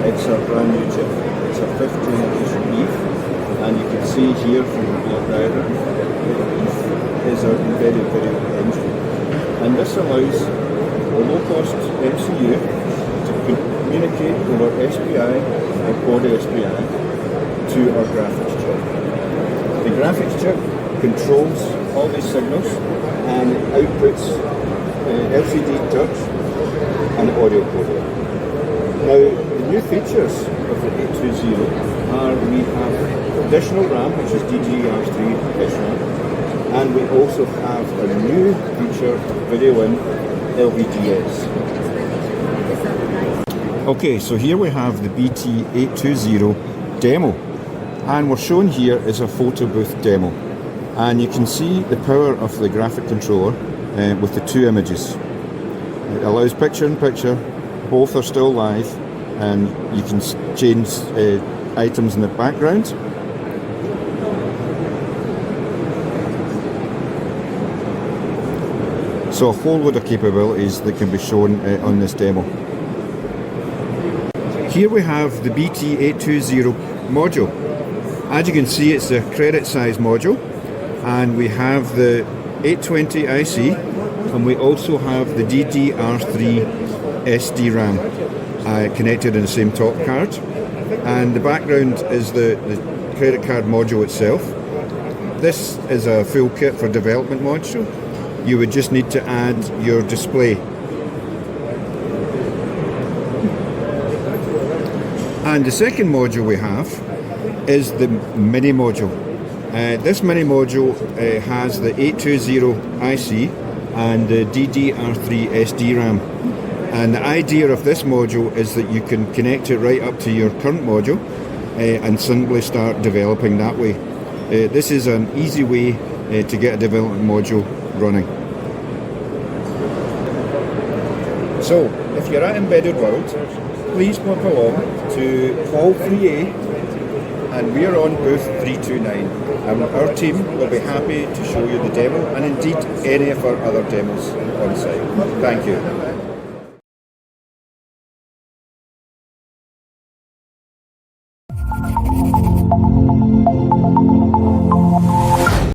It's a brand new chip. It's a 5th generation ETH, and you can see here from the block diagram, ETH is a very, very old engine. And this allows a low-cost MCU to communicate over SPI or quad SPI to our graphics chip. The graphics chip controls all these signals and outputs LCD touch and audio codec. Now, the new features of the 820 are we have additional RAM, which is DDR3 SRAM, and we also have a new feature, video in LVDS. Okay, so here we have the BT820 demo, and we're shown here is a photo booth demo, and you can see the power of the graphic controller with the two images. It allows picture in picture, both are still live, and you can change items in the background. So a whole load of capabilities that can be shown on this demo. Here we have the BT820 module. As you can see, it's a credit size module, and we have the 820 IC, and we also have the DDR3 SD-RAM connected in the same top card, and the background is the credit card module itself. This is a full kit for development module. You would just need to add your display. And the second module we have is the mini module. This mini module has the 820 IC and the DDR3 SD-RAM. And the idea of this module is that you can connect it right up to your current module and simply start developing that way. This is an easy way to get a development module running. So, if you're at Embedded World, please pop along to Hall 3A, and we're on booth 329, and our team will be happy to show you the demo and indeed any of our other demos on site. Thank you.